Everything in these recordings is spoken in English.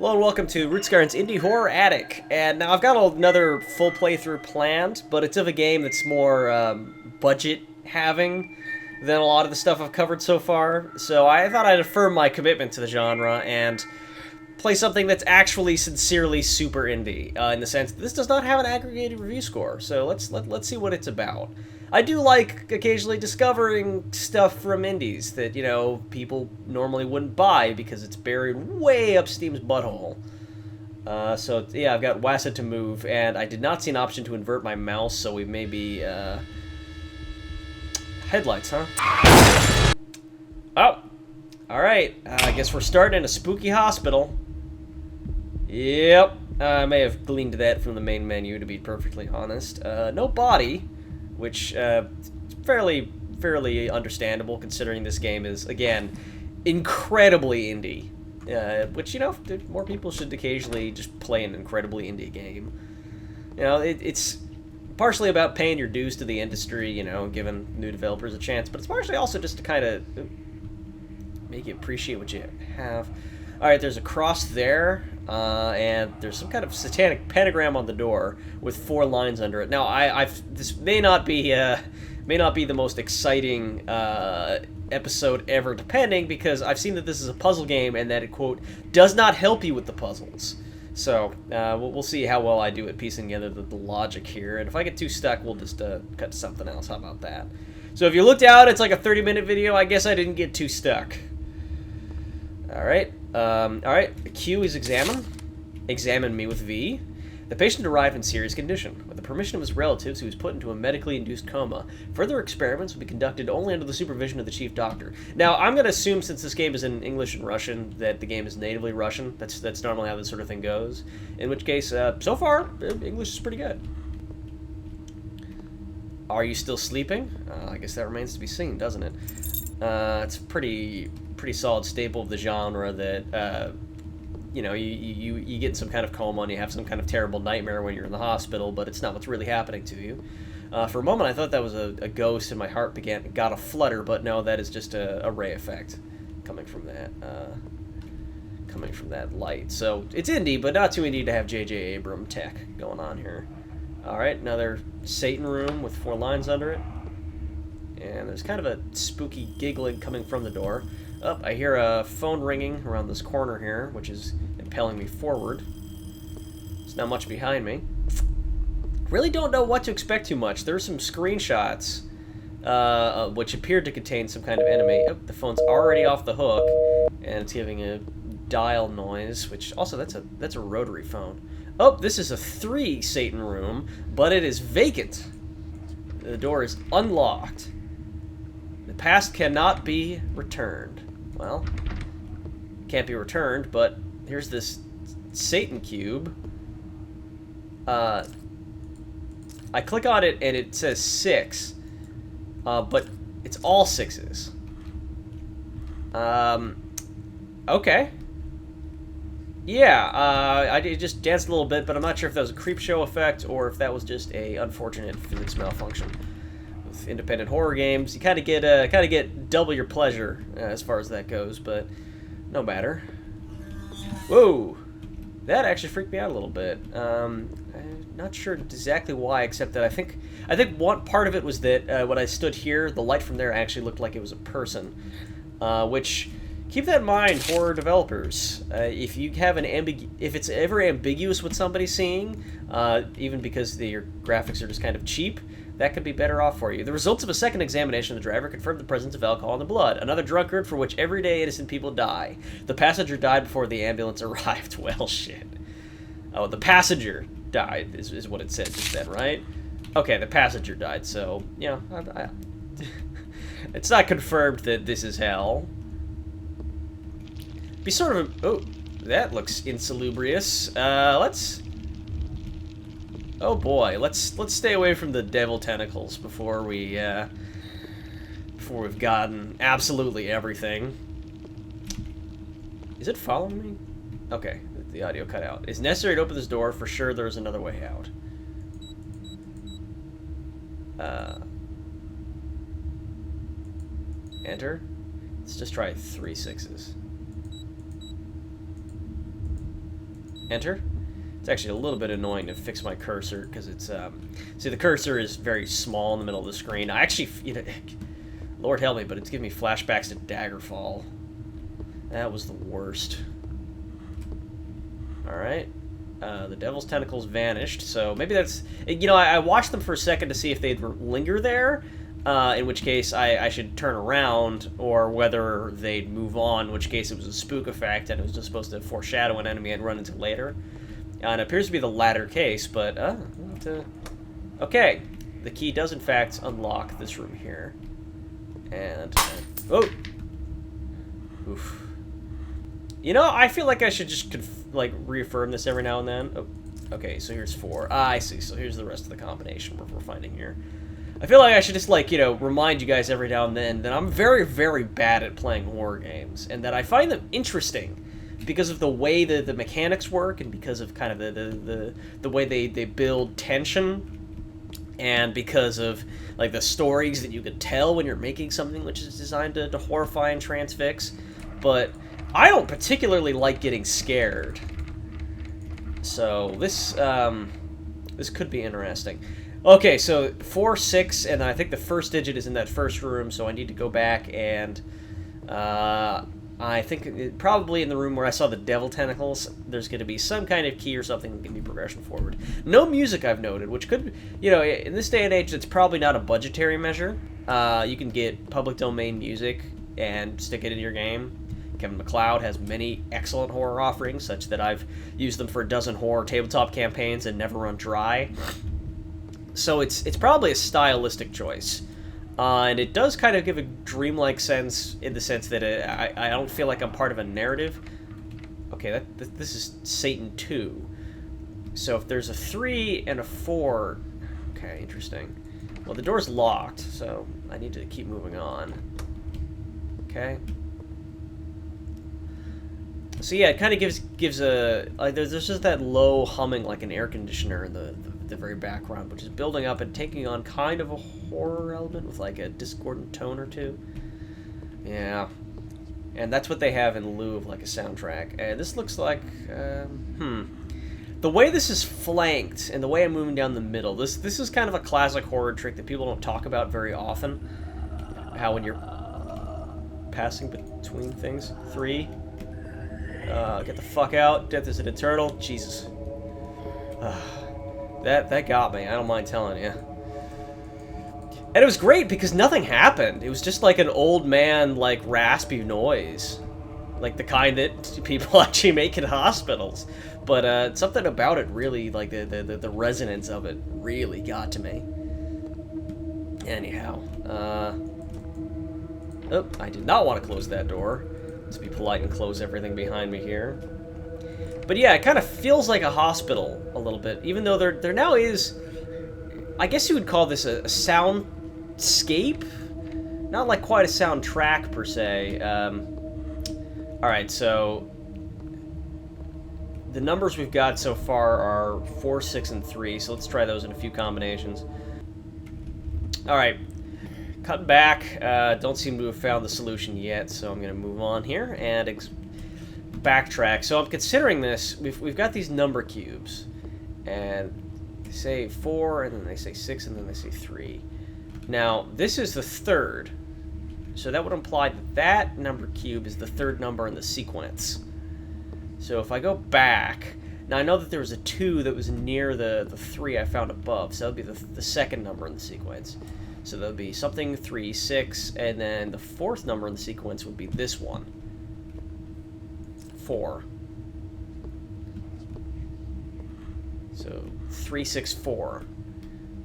Hello and welcome to Rutskarn's Indie Horror Attic. And now I've got another full playthrough planned, but it's of a game that's more budget having than a lot of the stuff I've covered so far. So I thought I'd affirm my commitment to the genre and play something that's actually sincerely super indie, in the sense that this does not have an aggregated review score. So let's see what it's about. I do like occasionally discovering stuff from indies that, you know, people normally wouldn't buy because it's buried way up Steam's butthole. So, yeah, I've got WASD to move, and I did not see an option to invert my mouse, so we may be, headlights, huh? Oh! Alright, I guess we're starting in a spooky hospital. Yep, I may have gleaned that from the main menu, to be perfectly honest. No body. Which fairly understandable considering this game is, again, incredibly indie. Which, you know, more people should occasionally just play an incredibly indie game. You know, it's partially about paying your dues to the industry, you know, giving new developers a chance, but it's partially also just to kind of make you appreciate what you have. Alright, there's a cross there, and there's some kind of satanic pentagram on the door with 4 lines under it. Now, this may not be the most exciting episode ever, depending, because I've seen that this is a puzzle game and that it, quote, does not help you with the puzzles. So, we'll see how well I do at piecing together the logic here, and if I get too stuck, we'll just cut to something else. How about that? So if you looked out, it's like a 30-minute video. I guess I didn't get too stuck. Alright. Alright, the Q is examine. Examine me with V. The patient arrived in serious condition. With the permission of his relatives, he was put into a medically induced coma. Further experiments will be conducted only under the supervision of the chief doctor. Now, I'm going to assume, since this game is in English and Russian, that the game is natively Russian. That's normally how this sort of thing goes. In which case, so far, English is pretty good. Are you still sleeping? I guess that remains to be seen, doesn't it? It's pretty solid staple of the genre that, you know, you get in some kind of coma and you have some kind of terrible nightmare when you're in the hospital, but it's not what's really happening to you. For a moment, I thought that was a ghost, and my heart got a flutter, but no, that is just a ray effect coming from that light. So it's indie, but not too indie to have J.J. Abrams tech going on here. All right, another Satan room with 4 lines under it. And there's kind of a spooky giggling coming from the door. Oh, I hear a phone ringing around this corner here, which is impelling me forward. There's not much behind me. Really don't know what to expect too much. There's some screenshots, which appeared to contain some kind of enemy. Oh, the phone's already off the hook, and it's giving a dial noise, which also, that's a rotary phone. Oh, this is a 3 Satan room, but it is vacant. The door is unlocked. The past cannot be returned. Well, can't be returned, but here's this Satan cube. I click on it and it says 6, but it's all 6s. Okay. Yeah, I just danced a little bit, but I'm not sure if that was a creep show effect or if that was just a unfortunate physics malfunction. With independent horror games, you kind of get double your pleasure as far as that goes, but no matter. Whoa, that actually freaked me out a little bit. I'm not sure exactly why, except that I think one part of it was that when I stood here, the light from there actually looked like it was a person, which. Keep that in mind, horror developers. If you have if it's ever ambiguous what somebody's seeing, even because your graphics are just kind of cheap, that could be better off for you. The results of a second examination of the driver confirmed the presence of alcohol in the blood. Another drunkard for which everyday innocent people die. The passenger died before the ambulance arrived. Well, shit. Oh, the passenger died is what it said just then, right? Okay, the passenger died. So, you know, it's not confirmed that this is hell. Be sort of oh, that looks insalubrious. Oh boy, let's stay away from the devil tentacles before we've gotten absolutely everything. Is it following me? Okay, the audio cut out. It's necessary to open this door. For sure, there's another way out. Enter. Let's just try 3 6s. enter. It's actually a little bit annoying to fix my cursor because it's see, the cursor is very small in the middle of the screen. I actually, you know, Lord help me, but it's giving me flashbacks to Daggerfall. That was the worst. All right. The devil's tentacles vanished, so maybe that's... You know, I watched them for a second to see if they'd linger there, in which case I should turn around, or whether they'd move on, in which case it was a spook effect, and it was just supposed to foreshadow an enemy I'd run into later. And it appears to be the latter case, but... Okay, the key does in fact unlock this room here. And... oh! Oof. You know, I feel like I should just, like, reaffirm this every now and then. Oh, okay, so here's 4. Ah, I see. So here's the rest of the combination we're finding here. I feel like I should just, like, you know, remind you guys every now and then that I'm very, very bad at playing horror games, and that I find them interesting because of the way the mechanics work, and because of kind of the way they build tension, and because of, like, the stories that you can tell when you're making something which is designed to horrify and transfix. But I don't particularly like getting scared, so this this could be interesting. Okay, so 4, 6, and I think the first digit is in that first room, so I need to go back and I think probably in the room where I saw the devil tentacles, there's going to be some kind of key or something that can be progression forward. No music, I've noted, which could, you know, in this day and age, it's probably not a budgetary measure. You can get public domain music and stick it in your game. Kevin MacLeod has many excellent horror offerings, such that I've used them for a dozen horror tabletop campaigns and never run dry. So it's probably a stylistic choice. And it does kind of give a dreamlike sense, in the sense that I don't feel like I'm part of a narrative. Okay, this is Satan 2. So if there's a 3 and a 4... Okay, interesting. Well, the door's locked, so I need to keep moving on. Okay. So yeah, it kind of gives a... Like, there's just that low humming like an air conditioner in the very background, which is building up and taking on kind of a horror element with like a discordant tone or two. Yeah. And that's what they have in lieu of like a soundtrack. And this looks like... The way this is flanked and the way I'm moving down the middle, this is kind of a classic horror trick that people don't talk about very often. How when you're passing between things. 3... get the fuck out. Death is an eternal. Jesus. That got me. I don't mind telling you. And it was great because nothing happened. It was just like an old man, like, raspy noise. Like the kind that people actually make in hospitals. But something about it really, like the resonance of it really got to me. Anyhow. Oh, I did not want to close that door. Let's be polite and close everything behind me here. But yeah, it kind of feels like a hospital a little bit, even though there now is, I guess you would call this a soundscape? Not like quite a soundtrack per se. Alright, so the numbers we've got so far are 4, 6, and 3, so let's try those in a few combinations. Alright. Cutting back, don't seem to have found the solution yet, so I'm going to move on here and backtrack. So I'm considering this. We've got these number cubes, and they say 4, and then they say 6, and then they say 3. Now, this is the third, so that would imply that that number cube is the third number in the sequence. So if I go back, now I know that there was a 2 that was near the 3 I found above, so that would be the second number in the sequence. So that would be something 3, 6, and then the fourth number in the sequence would be this one. 4. So 3, 6, 4.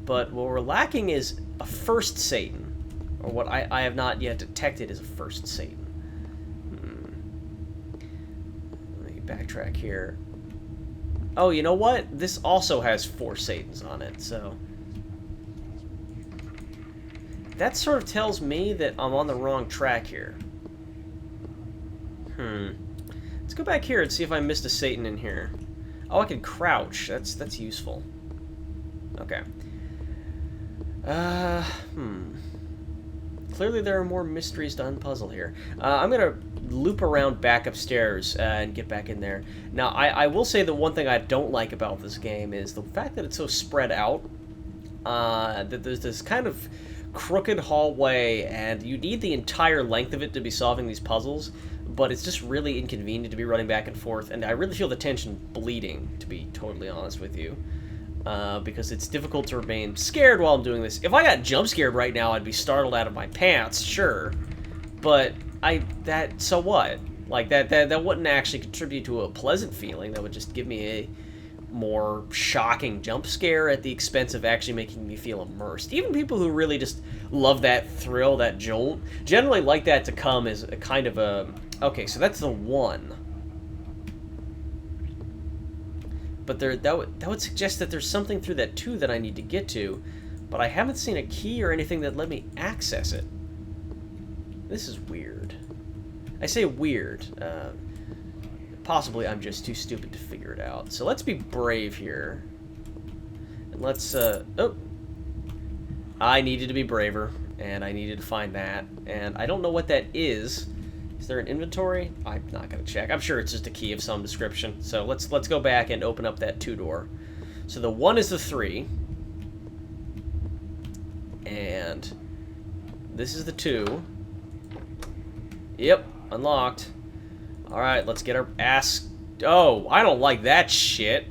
But what we're lacking is a first Satan, or what I have not yet detected as a first Satan. Let me backtrack here. Oh, you know what? This also has 4 Satans on it, so that sort of tells me that I'm on the wrong track here. Let's go back here and see if I missed a Satan in here. Oh, I can crouch. That's useful. Okay. clearly there are more mysteries to unpuzzle here. I'm going to loop around back upstairs and get back in there. Now, I will say the one thing I don't like about this game is the fact that it's so spread out. That there's this kind of crooked hallway, and you need the entire length of it to be solving these puzzles, but it's just really inconvenient to be running back and forth, and I really feel the tension bleeding, to be totally honest with you. Because it's difficult to remain scared while I'm doing this. If I got jump scared right now, I'd be startled out of my pants, sure. But so what? Like, that wouldn't actually contribute to a pleasant feeling. That would just give me a more shocking jump scare at the expense of actually making me feel immersed. Even people who really just love that thrill, that jolt, generally like that to come as a kind of a... Okay, so that's the 1. But that would suggest that there's something through that 2 that I need to get to, but I haven't seen a key or anything that let me access it. This is weird. I say weird. Possibly I'm just too stupid to figure it out. So let's be brave here. And let's, oh! I needed to be braver, and I needed to find that. And I don't know what that is. Is there an inventory? I'm not gonna check. I'm sure it's just a key of some description. So let's go back and open up that 2 door. So the 1 is the 3. And this is the 2. Yep, unlocked. Alright, let's get our ass... Oh, I don't like that shit.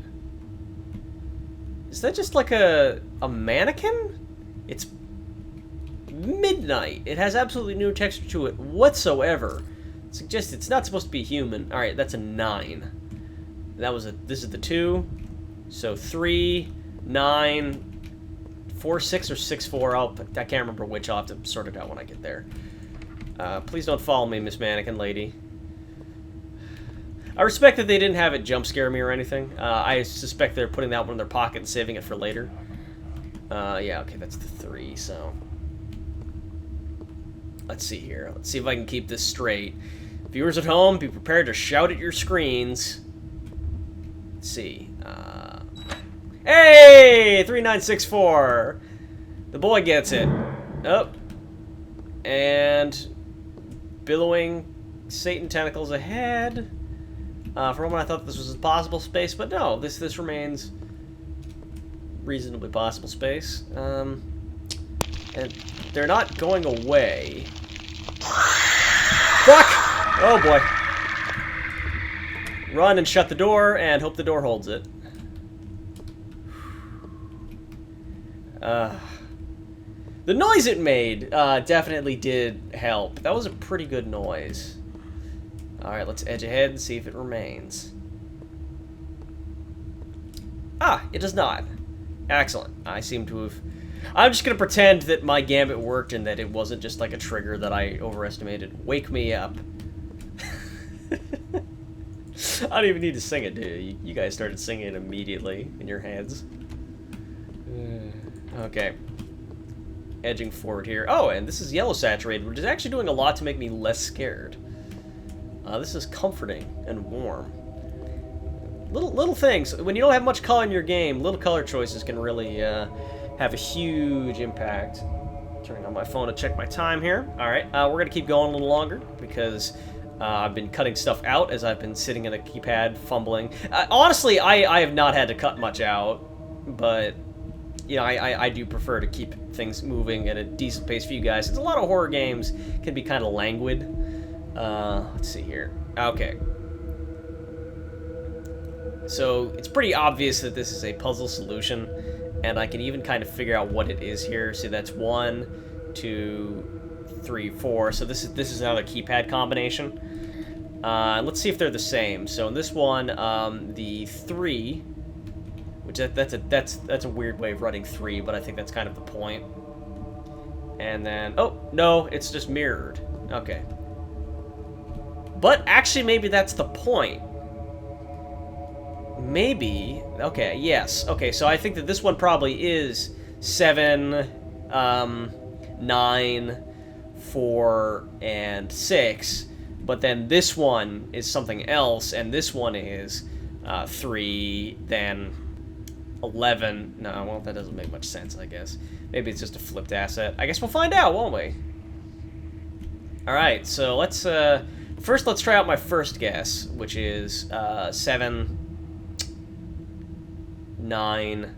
Is that just like a mannequin? It's midnight. It has absolutely no texture to it whatsoever. It suggests it's not supposed to be human. Alright, that's a 9. This is the 2. So 3, 9, 4, 6, or 6, 4. I can't remember which. I'll have to sort it out when I get there. Please don't follow me, Miss Mannequin Lady. I respect that they didn't have it jump scare me or anything. I suspect they're putting that one in their pocket and saving it for later. Yeah, okay, that's the 3, so... Let's see here. Let's see if I can keep this straight. Viewers at home, be prepared to shout at your screens. Let's see. Hey! 3964! The boy gets it. Oh. And... Billowing Satan tentacles ahead. For a moment I thought this was a possible space, but no, this remains reasonably possible space. And they're not going away. Fuck! Oh boy. Run and shut the door, and hope the door holds it. The noise it made definitely did help. That was a pretty good noise. Alright, let's edge ahead and see if it remains. Ah, it does not. Excellent. I seem to have... I'm just going to pretend that my gambit worked and that it wasn't just like a trigger that I overestimated. Wake me up. I don't even need to sing it, do you? You guys started singing it immediately in your heads. Okay. Edging forward here. Oh, and this is yellow saturated, which is actually doing a lot to make me less scared. This is comforting and warm. Little things. When you don't have much color in your game, little color choices can really have a huge impact. Turning on my phone to check my time here. Alright, we're going to keep going a little longer because I've been cutting stuff out as I've been sitting at a keypad fumbling. Honestly, I have not had to cut much out, but you know, I do prefer to keep things moving at a decent pace for you guys. Since a lot of horror games can be kind of languid. Let's see here. Okay. So, it's pretty obvious that this is a puzzle solution, and I can even kind of figure out what it is here. So that's 1, 2, 3, 4. So this is another keypad combination. Let's see if they're the same. So in this one, the 3, which that's a weird way of running 3, but I think that's kind of the point. And then, oh, no, it's just mirrored. Okay. But actually, maybe that's the point. Maybe. Okay, yes. Okay, so I think that this one probably is 7, 9, 4, and 6. But then this one is something else, and this one is 3, then 11. No, well, that doesn't make much sense, I guess. Maybe it's just a flipped asset. I guess we'll find out, won't we? Alright, so let's, first let's try out my first guess, which is, 7, 9,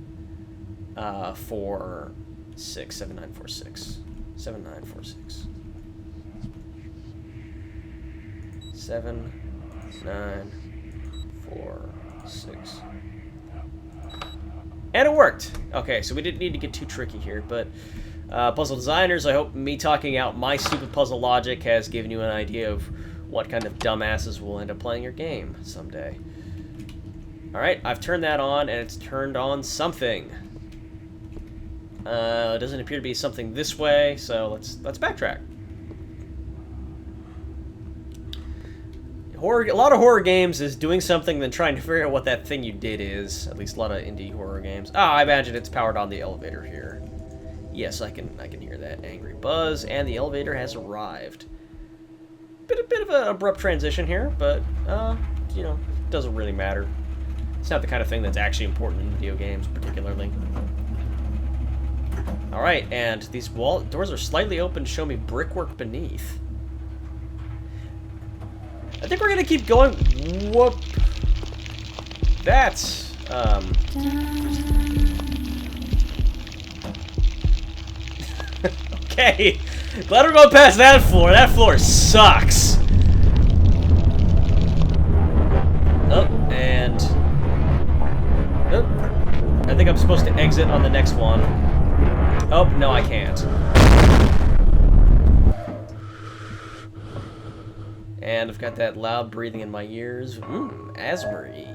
4, 6, 7, 9, 4, 6. 7, 9, 4, 6. 7, 9, 4, 6. And it worked! Okay, so we didn't need to get too tricky here, but puzzle designers, I hope me talking out my stupid puzzle logic has given you an idea of what kind of dumbasses will end up playing your game someday. Alright, I've turned that on, and it's turned on something. It doesn't appear to be something this way, so let's backtrack. A lot of horror games is doing something then trying to figure out what that thing you did is. At least a lot of indie horror games. Ah, I imagine it's powered on the elevator here. Yes, I can hear that angry buzz, and the elevator has arrived. Bit of an abrupt transition here, but you know, it doesn't really matter. It's not the kind of thing that's actually important in video games, particularly. All right, and these doors are slightly open to show me brickwork beneath. I think we're gonna keep going. Whoop. That's, okay. Glad we're going past that floor. That floor sucks. Oh, and... oh. I think I'm supposed to exit on the next one. Oh, no, I can't. And I've got that loud breathing in my ears. Asbury.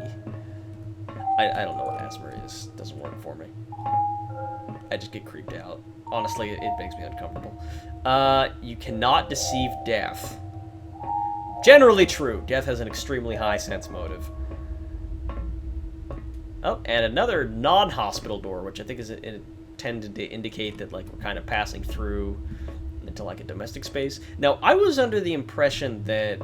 I don't know what Asbury is. It doesn't work for me. I just get creeped out. Honestly, it makes me uncomfortable. You cannot deceive death. Generally true. Death has an extremely high sense motive. Oh, and another non-hospital door, which I think is intended to indicate that, like, we're kind of passing through into, like, a domestic space. Now, I was under the impression that...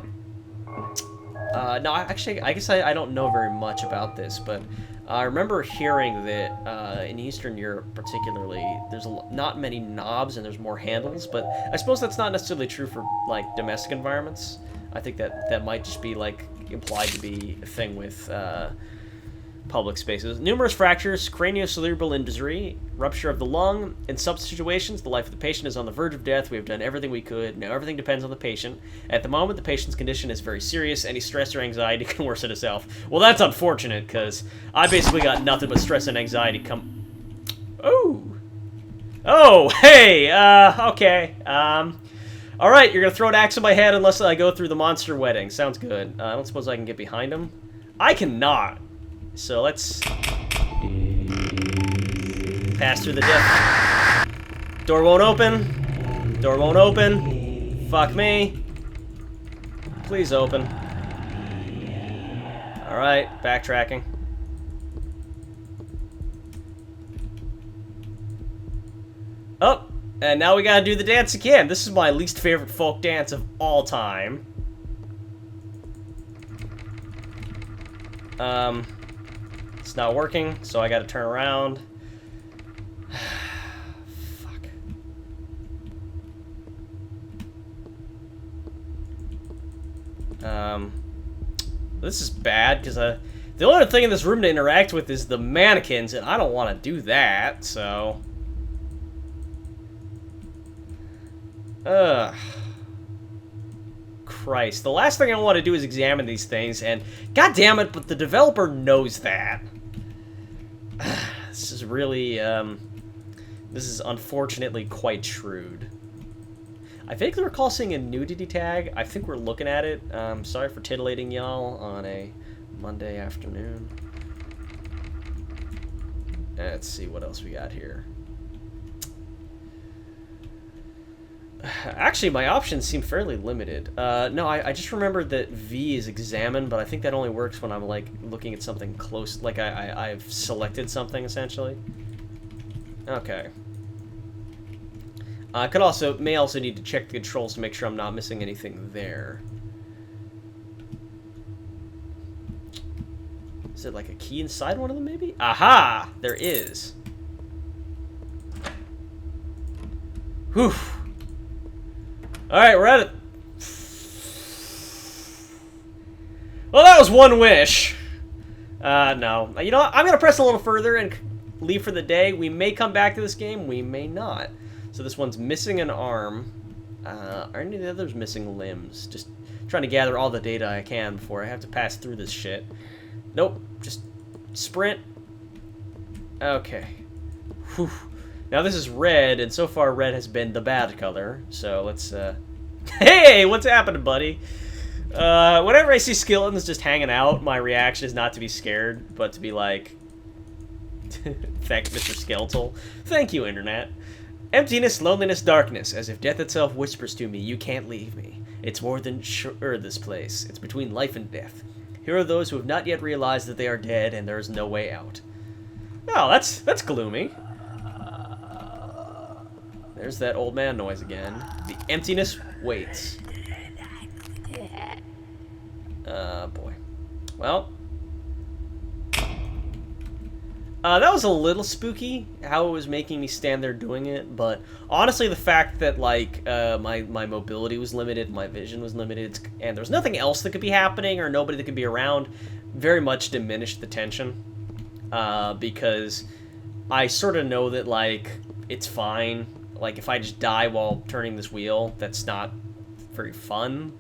no, actually, I guess I don't know very much about this, but I remember hearing that in Eastern Europe, particularly, there's not many knobs and there's more handles, but I suppose that's not necessarily true for, like, domestic environments. I think that might just be, like, implied to be a thing with public spaces. Numerous fractures, craniocerebral injury, rupture of the lung. In some situations, the life of the patient is on the verge of death. We have done everything we could. Now everything depends on the patient. At the moment, the patient's condition is very serious. Any stress or anxiety can worsen itself. Well, that's unfortunate, because I basically got nothing but stress and anxiety come... Oh! Oh, hey! Okay. Alright, you're gonna throw an axe in my head unless I go through the monster wedding. Sounds good. I don't suppose I can get behind him? I cannot. So let's pass through the death. Door won't open. Door won't open. Fuck me. Please open. Alright, backtracking. Oh, and now we gotta do the dance again. This is my least favorite folk dance of all time. It's not working, so I gotta turn around. Fuck. This is bad, because the only thing in this room to interact with is the mannequins, and I don't want to do that, so... Ugh. Christ. The last thing I want to do is examine these things, and god damn it, but the developer knows that. This is really, this is unfortunately quite shrewd. I vaguely recall seeing a nudity tag. I think we're looking at it. Sorry for titillating y'all on a Monday afternoon. Let's see what else we got here. Actually, my options seem fairly limited. No, I just remembered that V is examine, but I think that only works when I'm, like, looking at something close, like I've selected something, essentially. Okay. I may also need to check the controls to make sure I'm not missing anything there. Is there, like, a key inside one of them, maybe? Aha! There is. Whew. Alright, we're at it. Well, that was one wish. No. You know what? I'm going to press a little further and leave for the day. We may come back to this game. We may not. So this one's missing an arm. Are any of the others missing limbs? Just trying to gather all the data I can before I have to pass through this shit. Nope. Just sprint. Okay. Whew. Now this is red, and so far red has been the bad color. So let's, Hey! What's happening, buddy? Whenever I see skeletons just hanging out, my reaction is not to be scared, but to be like... Thanks, Mr. Skeletal. Thank you, Internet. Emptiness, loneliness, darkness, as if death itself whispers to me, you can't leave me. It's more than sure, this place. It's between life and death. Here are those who have not yet realized that they are dead, and there is no way out. Oh, that's gloomy. There's that old man noise again. The emptiness waits. Boy. Well. That was a little spooky, how it was making me stand there doing it, but honestly the fact that, like, my mobility was limited, my vision was limited, and there was nothing else that could be happening or nobody that could be around, very much diminished the tension, because I sort of know that, like, it's fine. Like, if I just die while turning this wheel, that's not very fun.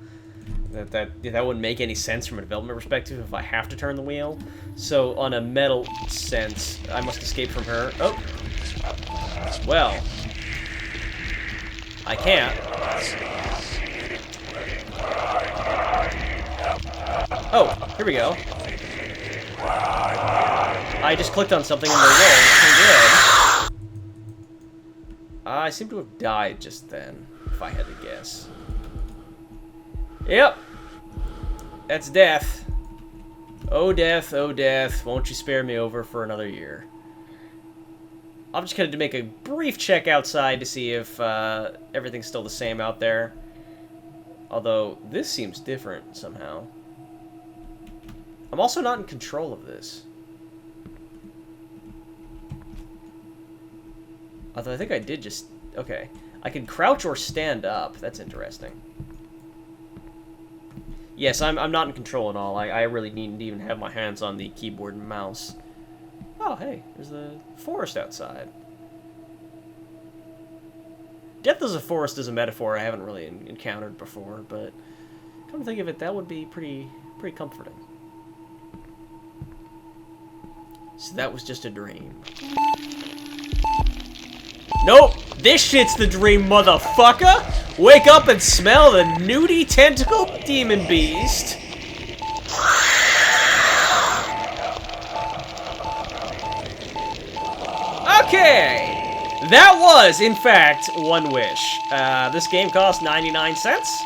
That wouldn't make any sense from a development perspective if I have to turn the wheel. So, on a metal sense, I must escape from her. Oh! Well. I can't. Oh, here we go. I just clicked on something in the wall. Good. I seem to have died just then, if I had to guess. Yep. That's death. Oh, death, won't you spare me over for another year? I'm just going to make a brief check outside to see if everything's still the same out there. Although, this seems different somehow. I'm also not in control of this. Although I think I did just... Okay. I can crouch or stand up. That's interesting. Yes, I'm not in control at all. I really needn't even have my hands on the keyboard and mouse. Oh, hey. There's the forest outside. Death as a forest is a metaphor I haven't really encountered before, but... come to think of it, that would be pretty comforting. So that was just a dream. Nope! This shit's the dream, motherfucker! Wake up and smell the nudie tentacle demon beast! Okay! That was, in fact, one wish. This game cost 99 cents.